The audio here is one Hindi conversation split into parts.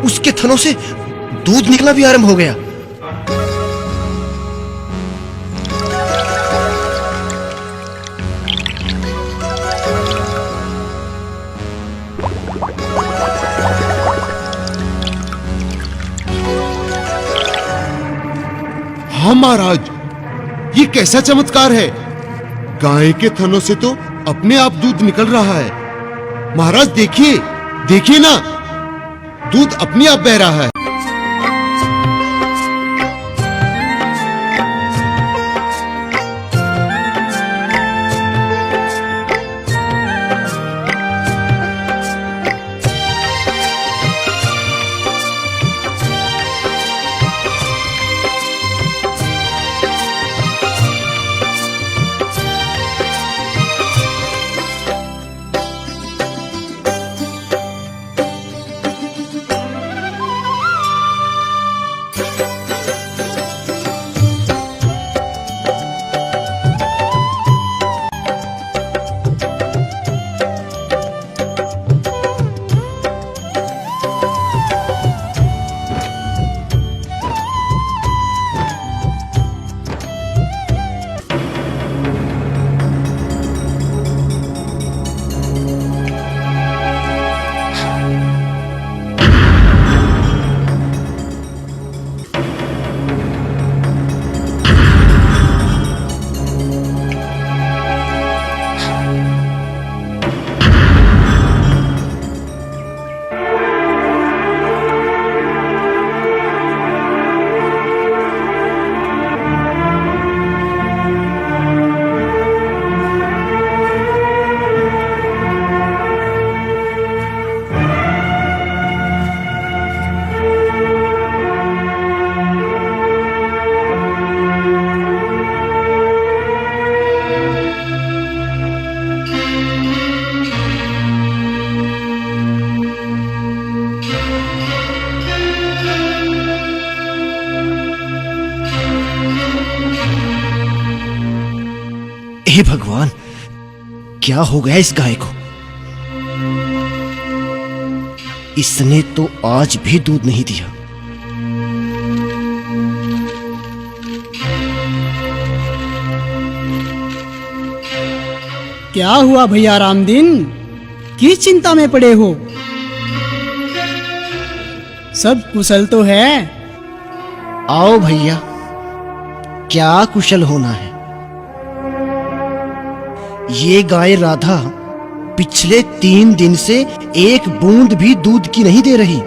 उसके थनों से दूध निकलना भी आरंभ हो गया। हाँ महाराज, ये कैसा चमत्कार है। गाय के थनों से तो अपने आप दूध निकल रहा है। महाराज देखिए, देखिए ना, दूध अपने आप बह रहा है। हे भगवान, क्या हो गया इस गाय को? इसने तो आज भी दूध नहीं दिया। क्या हुआ भैया रामदीन, किस चिंता में पड़े हो? सब कुशल तो है? आओ भैया, क्या कुशल होना है। ये गाय राधा पिछले 3 दिन से एक बूंद भी दूध की नहीं दे रही।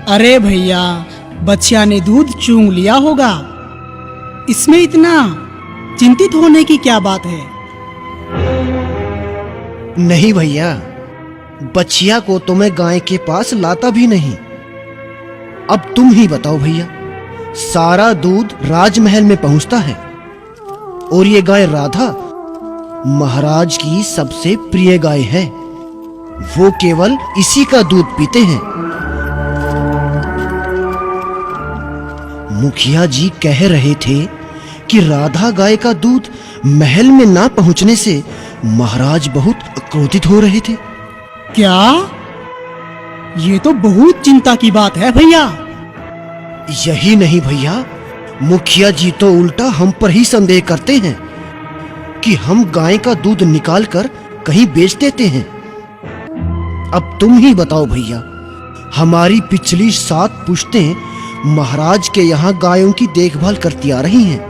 अरे भैया, बच्चिया ने दूध चूंग लिया होगा, इसमें इतना चिंतित होने की क्या बात है? नहीं भैया, बच्चिया को तो मैं गाय के पास लाता भी नहीं। अब तुम ही बताओ भैया, सारा दूध राजमहल में पहुंचता है और ये गाय राधा महाराज की सबसे प्रिय गाय है। वो केवल इसी का दूध पीते हैं। मुखिया जी कह रहे थे कि राधा गाय का दूध महल में ना पहुंचने से महाराज बहुत क्रोधित हो रहे थे। क्या? ये तो बहुत चिंता की बात है भैया। यही नहीं भैया, मुखिया जी तो उल्टा हम पर ही संदेह करते हैं कि हम गाय का दूध निकालकर कहीं बेच देते हैं। अब तुम ही बताओ भैया, हमारी पिछली 7 पुश्तें महाराज के यहाँ गायों की देखभाल करती आ रही हैं।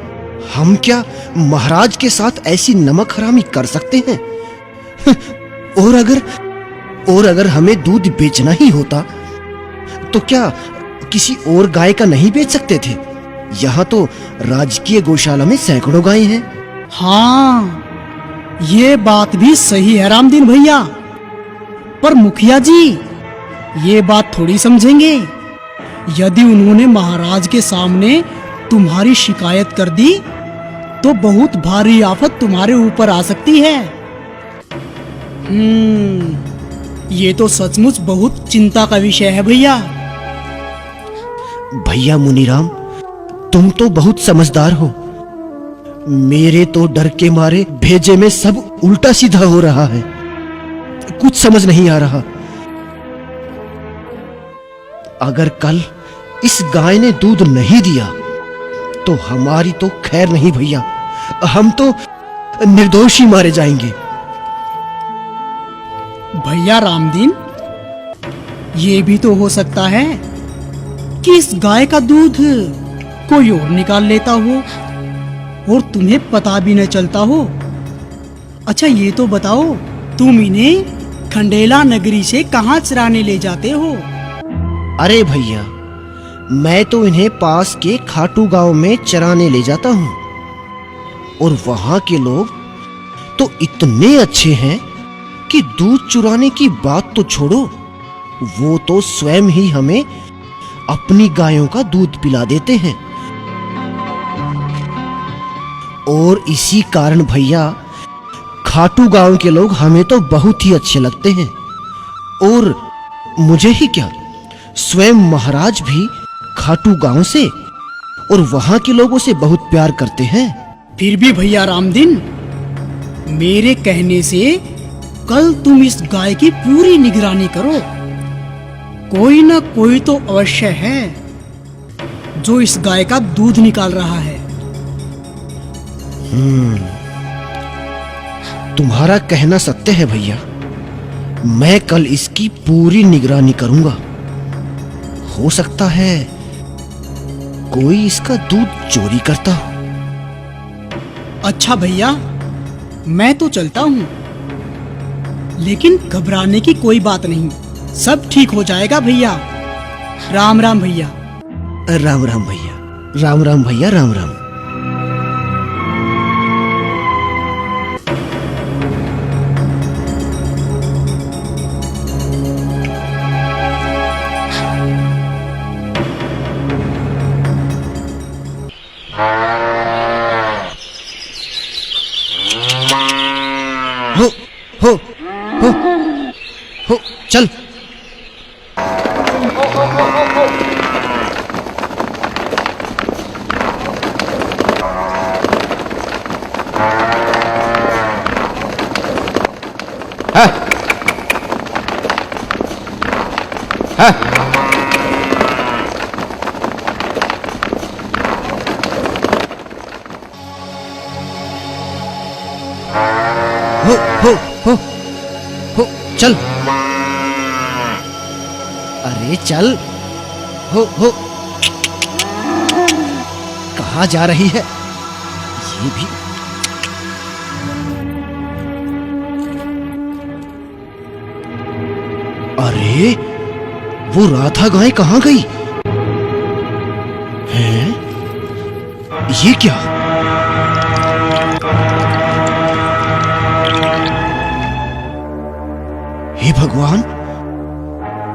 हम क्या महाराज के साथ ऐसी नमक हरामी कर सकते हैं? और अगर हमें दूध बेचना ही होता तो क्या किसी और गाय का नहीं बेच सकते थे? यहाँ तो राजकीय गौशाला में सैकड़ों गायें हैं। हाँ, ये बात भी सही है रामदीन भैया, पर मुखिया जी ये बात थोड़ी समझेंगे। यदि उन्होंने महाराज के सामने तुम्हारी शिकायत कर दी तो बहुत भारी आफत तुम्हारे ऊपर आ सकती है। ये तो सचमुच बहुत चिंता का विषय है भैया। भैया मुनीराम, तुम तो बहुत समझदार हो। मेरे तो डर के मारे भेजे में सब उल्टा सीधा हो रहा है। कुछ समझ नहीं आ रहा। अगर कल इस गाय ने दूध नहीं दिया तो हमारी तो खैर नहीं भैया, हम तो निर्दोष ही मारे जाएंगे। भैया रामदीन, ये भी तो हो सकता है कि इस गाय का दूध कोई और निकाल लेता हो और तुम्हें पता भी न चलता हो। अच्छा ये तो बताओ, तुम इन्हें खंडेला नगरी से कहाँ चराने ले जाते हो? अरे भैया, मैं तो इन्हें पास के खाटू गांव में चराने ले जाता हूँ, और वहां के लोग तो इतने अच्छे हैं कि दूध चुराने की बात तो छोड़ो, वो तो स्वयं ही हमें अपनी गायों का दूध पिला देते हैं। और इसी कारण भैया, खाटू गांव के लोग हमें तो बहुत ही अच्छे लगते हैं। और मुझे ही क्या, स्वयं महाराज भी खाटू गांव से और वहां के लोगों से बहुत प्यार करते हैं। फिर भी भैया रामदीन, मेरे कहने से कल तुम इस गाय की पूरी निगरानी करो। कोई ना कोई तो अवश्य है जो इस गाय का दूध निकाल रहा है। तुम्हारा कहना सत्य है भैया, मैं कल इसकी पूरी निगरानी करूंगा। हो सकता है कोई इसका दूध चोरी करता हो। अच्छा भैया, मैं तो चलता हूँ, लेकिन घबराने की कोई बात नहीं, सब ठीक हो जाएगा भैया। राम राम भैया। राम राम भैया, राम राम भैया, राम राम। हो हो हो हो चल। हो हो हो हो चल। अरे चल। हो कहाँ जा रही है ये भी? अरे वो राधा गाय कहाँ गई है? ये क्या? हे भगवान,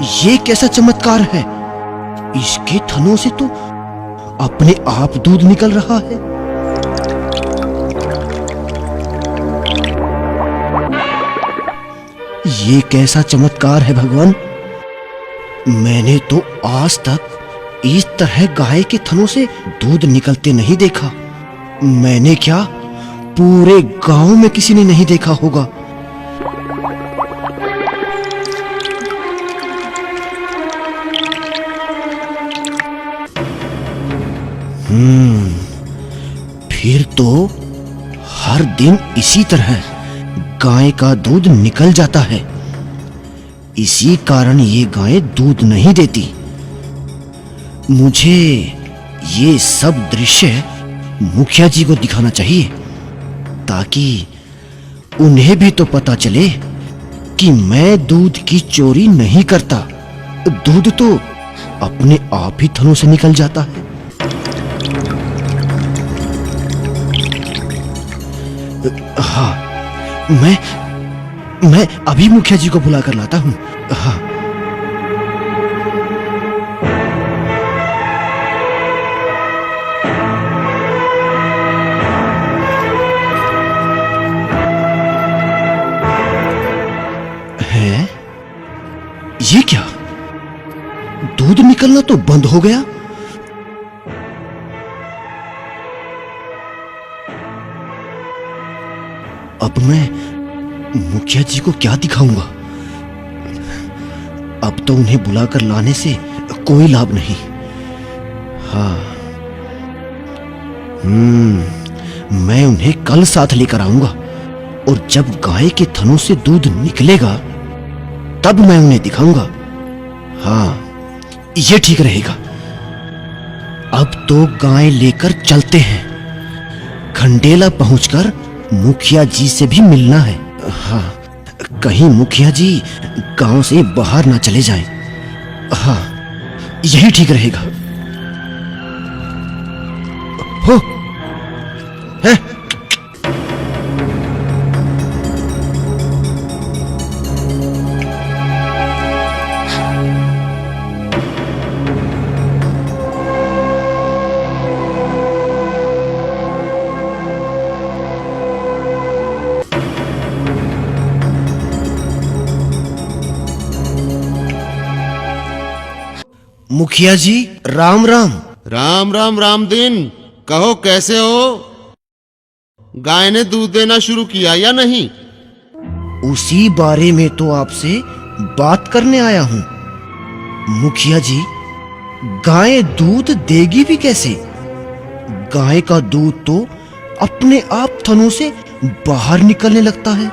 ये कैसा चमत्कार है? इसके थनों से तो अपने आप दूध निकल रहा है। ये कैसा चमत्कार है भगवान? मैंने तो आज तक इस तरह गाय के थनों से दूध निकलते नहीं देखा। मैंने क्या, पूरे गांव में किसी ने नहीं देखा होगा। फिर तो हर दिन इसी तरह गाय का दूध निकल जाता है। इसी कारण ये गाय दूध नहीं देती। मुझे ये सब दृश्य मुखिया जी को दिखाना चाहिए, ताकि उन्हें भी तो पता चले कि मैं दूध की चोरी नहीं करता। दूध तो अपने आप ही थनों से निकल जाता है। हाँ, मैं अभी मुखिया जी को बुला कर लाता हूँ। हाँ। है? ये क्या? दूध निकलना तो बंद हो गया। मुखिया जी को क्या दिखाऊंगा? अब तो उन्हें बुलाकर लाने से कोई लाभ नहीं। हाँ, मैं उन्हें कल साथ लेकर आऊंगा और जब गाय के थनों से दूध निकलेगा तब मैं उन्हें दिखाऊंगा। हाँ, ये ठीक रहेगा। अब तो गाय लेकर चलते हैं। खंडेला पहुंचकर मुखिया जी से भी मिलना है। हाँ, कहीं मुखिया जी गांव से बाहर ना चले जाएं। हाँ, यही ठीक रहेगा। हो है। मुखिया जी, राम राम। राम राम रामदीन, कहो कैसे हो? गाय ने दूध देना शुरू किया या नहीं? उसी बारे में तो आपसे बात करने आया हूं। मुखिया जी, गाय दूध देगी भी कैसे? गाय का दूध तो अपने आप थनों से बाहर निकलने लगता है।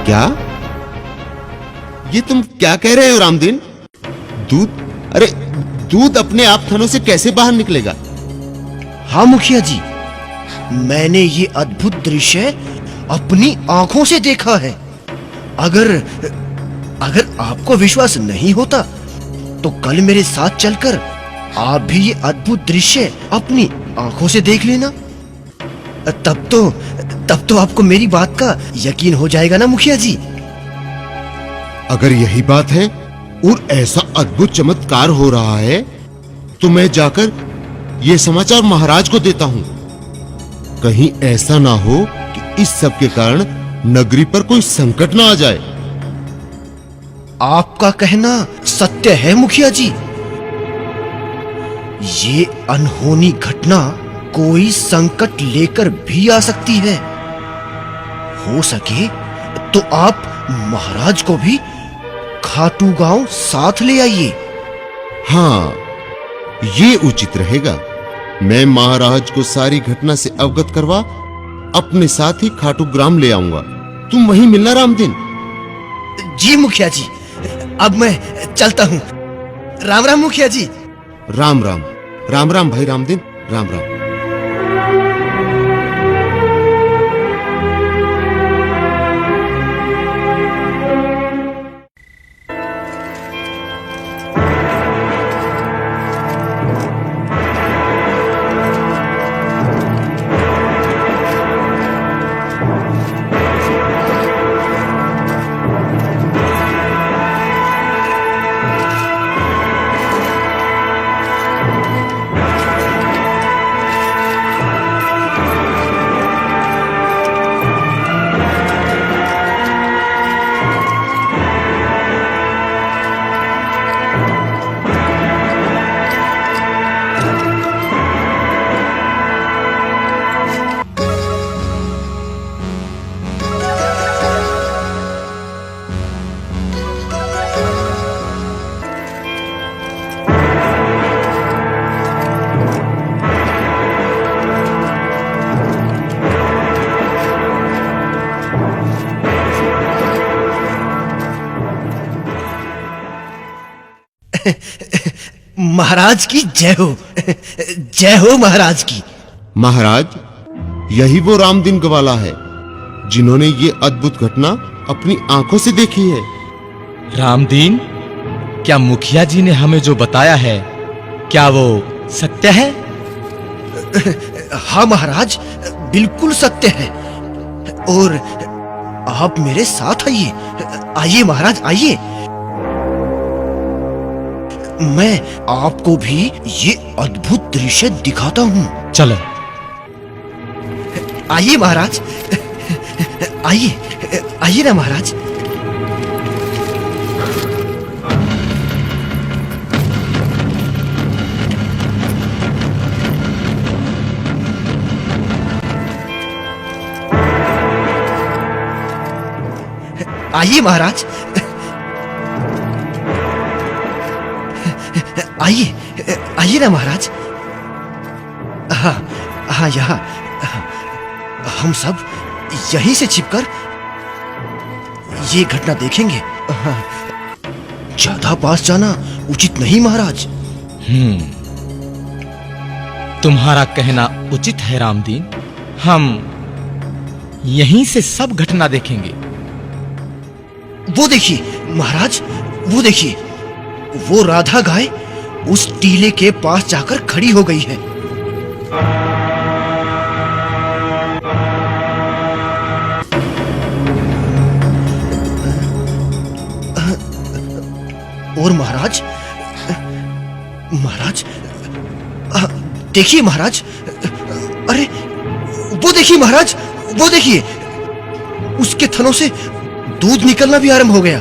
क्या? ये तुम क्या कह रहे हो रामदीन? दूध, अरे दूध अपने आप थनों से कैसे बाहर निकलेगा? हाँ मुखिया जी, मैंने ये अद्भुत दृश्य अपनी आंखों से देखा है। अगर आपको विश्वास नहीं होता तो कल मेरे साथ चलकर आप भी ये अद्भुत दृश्य अपनी आंखों से देख लेना। तब तो आपको मेरी बात का यकीन हो जाएगा ना मुखिया जी। अगर यही बात है और ऐसा अद्भुत चमत्कार हो रहा है तो मैं जाकर यह समाचार महाराज को देता हूं। कहीं ऐसा ना हो कि इस सब के कारण नगरी पर कोई संकट ना आ जाए। आपका कहना सत्य है मुखिया जी। ये अनहोनी घटना कोई संकट लेकर भी आ सकती है। हो सके तो आप महाराज को भी खाटू गांव साथ ले आइए। हाँ, ये उचित रहेगा। मैं महाराज को सारी घटना से अवगत करवा अपने साथ ही खाटू ग्राम ले आऊंगा। तुम वहीं मिलना रामदीन। जी मुखिया जी, अब मैं चलता हूं। राम राम मुखिया जी। राम राम। राम राम भाई रामदीन, राम राम। महाराज की जय हो। जय हो महाराज की। महाराज, यही वो रामदीन ग्वाला है जिन्होंने ये अद्भुत घटना अपनी आंखों से देखी है। रामदीन, क्या मुखिया जी ने हमें जो बताया है क्या वो सत्य है? हाँ महाराज, बिल्कुल सत्य है। और आप मेरे साथ आइए। आइए महाराज, आइए। मैं आपको भी ये अद्भुत दृश्य दिखाता हूँ। चलो। आइए महाराज, आइए। आइए ना महाराज। आइए महाराज, आइए आइए ना महाराज। हाँ हाँ, यहाँ हम सब यहीं से छिपकर ये घटना देखेंगे। हाँ, ज्यादा पास जाना उचित नहीं महाराज। तुम्हारा कहना उचित है रामदीन। हम यहीं से सब घटना देखेंगे। वो देखिए महाराज, वो देखिए, वो राधा गाय उस टीले के पास जाकर खड़ी हो गई है। और महाराज, महाराज देखिए महाराज, अरे वो देखिए महाराज, वो देखिए, उसके थनों से दूध निकलना भी आरंभ हो गया।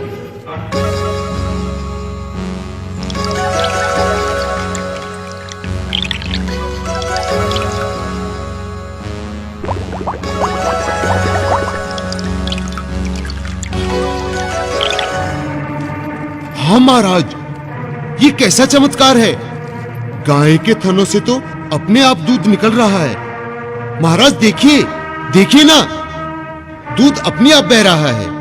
हाँ महाराज, ये कैसा चमत्कार है। गाय के थनों से तो अपने आप दूध निकल रहा है। महाराज देखिए, देखिए ना, दूध अपने आप बह रहा है।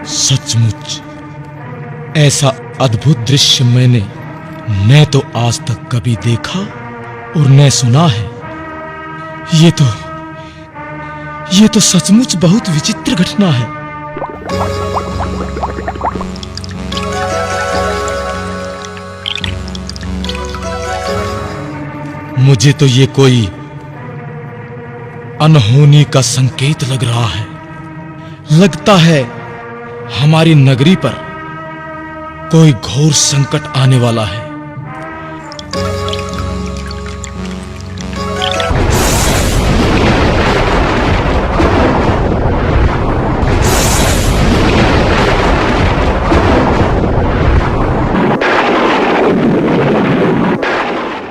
सचमुच ऐसा अद्भुत दृश्य मैंने न तो आज तक कभी देखा और न सुना है। ये तो सचमुच बहुत विचित्र घटना है। मुझे तो ये कोई अनहोनी का संकेत लग रहा है। लगता है हमारी नगरी पर कोई घोर संकट आने वाला है।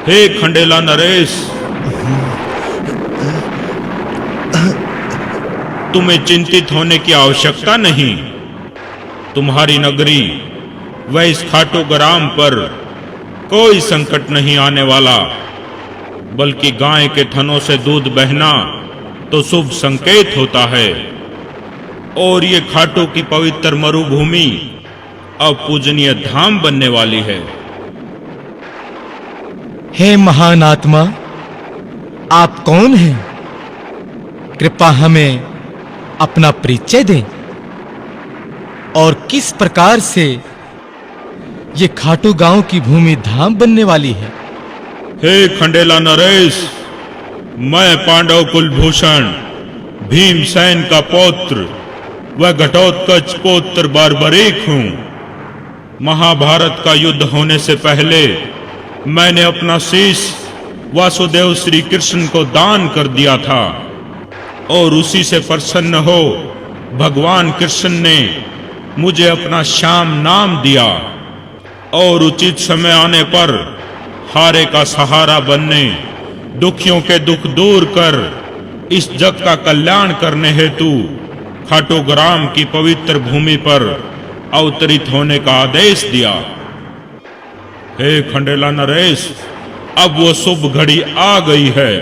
हे खंडेला नरेश, तुम्हें चिंतित होने की आवश्यकता नहीं। तुम्हारी नगरी व इस खाटू ग्राम पर कोई संकट नहीं आने वाला, बल्कि गाय के थनों से दूध बहना तो शुभ संकेत होता है। और ये खाटू की पवित्र मरुभूमि अब पूजनीय धाम बनने वाली है। हे महान आत्मा, आप कौन हैं? कृपया हमें अपना परिचय दें और किस प्रकार से ये खाटू गांव की भूमि धाम बनने वाली है। हे खंडेला नरेश, मैं पांडव कुलभूषण भीमसेन का पौत्र व घटोत्कच पौत्र बर्बरीक हूं। महाभारत का युद्ध होने से पहले मैंने अपना शीश वासुदेव श्री कृष्ण को दान कर दिया था और उसी से प्रसन्न हो भगवान कृष्ण ने मुझे अपना श्याम नाम दिया और उचित समय आने पर हारे का सहारा बनने, दुखियों के दुख दूर कर इस जग का कल्याण करने हेतु खाटू ग्राम की पवित्र भूमि पर अवतरित होने का आदेश दिया। हे खंडेला नरेश, अब वो शुभ घड़ी आ गई है।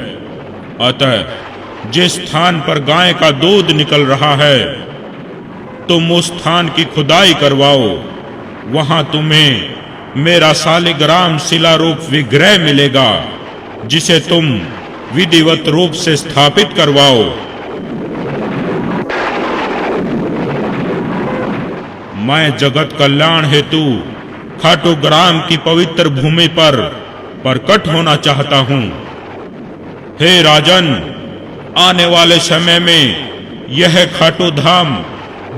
अतः जिस स्थान पर गाय का दूध निकल रहा है, तुम उस स्थान की खुदाई करवाओ। वहां तुम्हें मेरा शालिग्राम शिला रूप विग्रह मिलेगा, जिसे तुम विधिवत रूप से स्थापित करवाओ। मैं जगत कल्याण हेतु खाटू ग्राम की पवित्र भूमि पर प्रकट होना चाहता हूं। हे राजन, आने वाले समय में यह खाटू धाम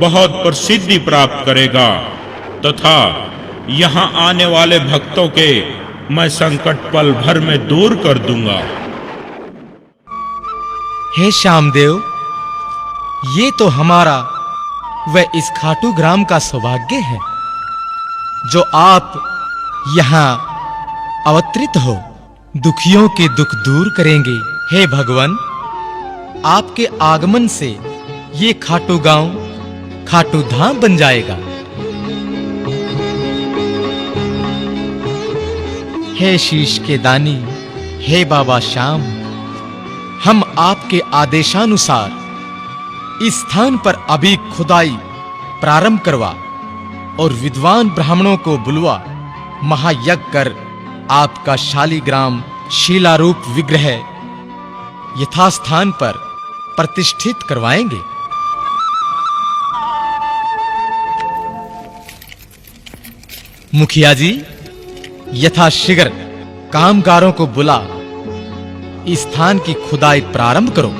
बहुत प्रसिद्धि प्राप्त करेगा तथा यहां आने वाले भक्तों के मैं संकट पल भर में दूर कर दूंगा। हे श्यामदेव, ये तो हमारा व इस खाटू ग्राम का सौभाग्य है जो आप यहाँ अवतरित हो, दुखियों के दुख दूर करेंगे। हे भगवान, आपके आगमन से ये खाटू गांव खाटू धाम बन जाएगा। हे शीश के दानी, हे बाबा श्याम, हम आपके आदेशानुसार इस स्थान पर अभी खुदाई प्रारंभ करवा और विद्वान ब्राह्मणों को बुलवा महायज्ञ कर आपका शालिग्राम शिलारूप विग्रह यथास्थान पर प्रतिष्ठित करवाएंगे। मुखिया जी, यथाशीघ्र कामगारों को बुला इस स्थान की खुदाई प्रारंभ करो।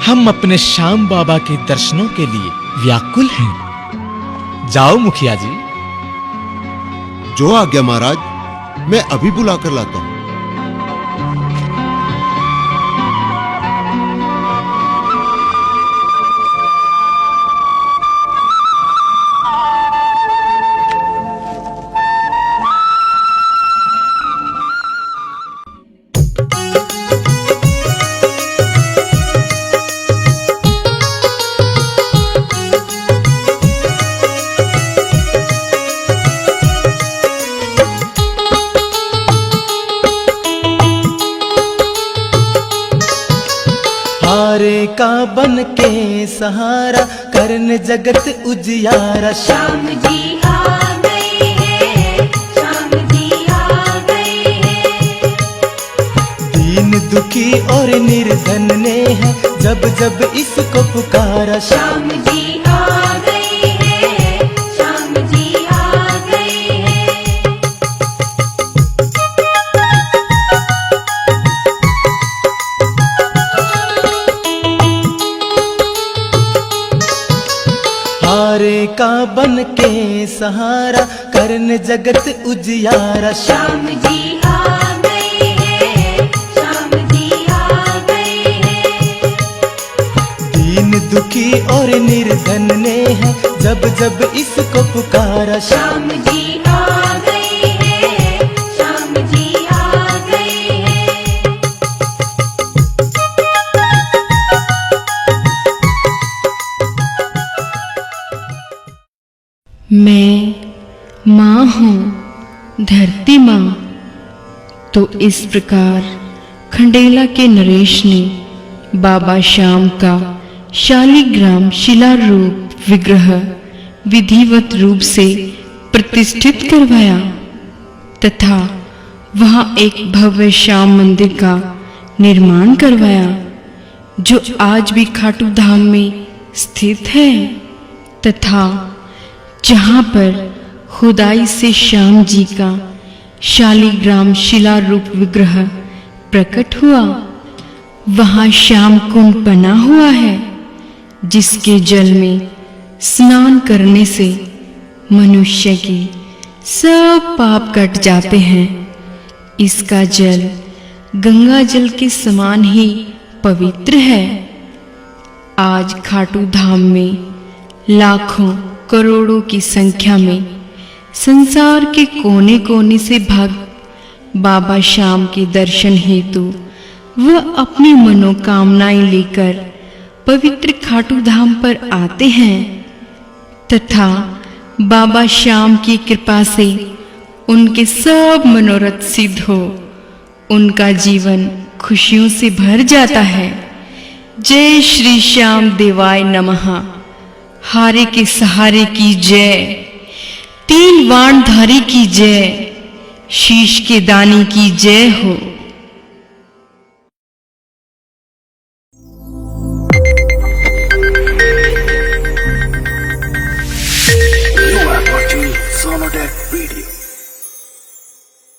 हम अपने श्याम बाबा के दर्शनों के लिए व्याकुल हैं। जाओ मुखिया जी। जो आज्ञा महाराज, मैं अभी बुला कर लाता हूं। हारे का बन के सहारा करने जगत उजियारा। श्याम जी आ गए हैं, श्याम जी आ गए हैं। दीन दुखी और निर्धन ने है जब जब इसको पुकारा। श्याम जी आ गए हैं, श्याम जी आ गए हैं। हारे का बन के सहारा करने जगत उजियारा। श्याम जी आ गए हैं, श्याम जी आ गए हैं। दीन दुखी और निर्धन ने है जब जब इसको पुकारा। श्याम जी आ गए हैं, श्याम जी आ गए हैं। मैं माँ हूँ, धरती माँ। तो इस प्रकार खंडेला के नरेश ने बाबा श्याम का शालिग्राम शिलारूप विग्रह विधिवत रूप से प्रतिष्ठित करवाया तथा वहाँ एक भव्य श्याम मंदिर का निर्माण करवाया जो आज भी खाटू धाम में स्थित है तथा जहाँ पर खुदाई से श्याम जी का शालिग्राम शिलारूप विग्रह प्रकट हुआ, वहाँ श्याम कुंड बना हुआ है जिसके जल में स्नान करने से मनुष्य की सब पाप कट जाते हैं। इसका जल गंगा जल के समान ही पवित्र है। आज खाटू धाम में लाखों करोड़ों की संख्या में संसार के कोने कोने से भक्त बाबा श्याम के दर्शन हेतु वह अपनी मनोकामनाएं लेकर पवित्र खाटू धाम पर आते हैं तथा बाबा श्याम की कृपा से उनके सब मनोरथ सिद्ध हो उनका जीवन खुशियों से भर जाता है। जय श्री श्याम देवाय नमः। हारे के सहारे की जय, तीन वाणधारी की जय, शीश के दानी की जय हो।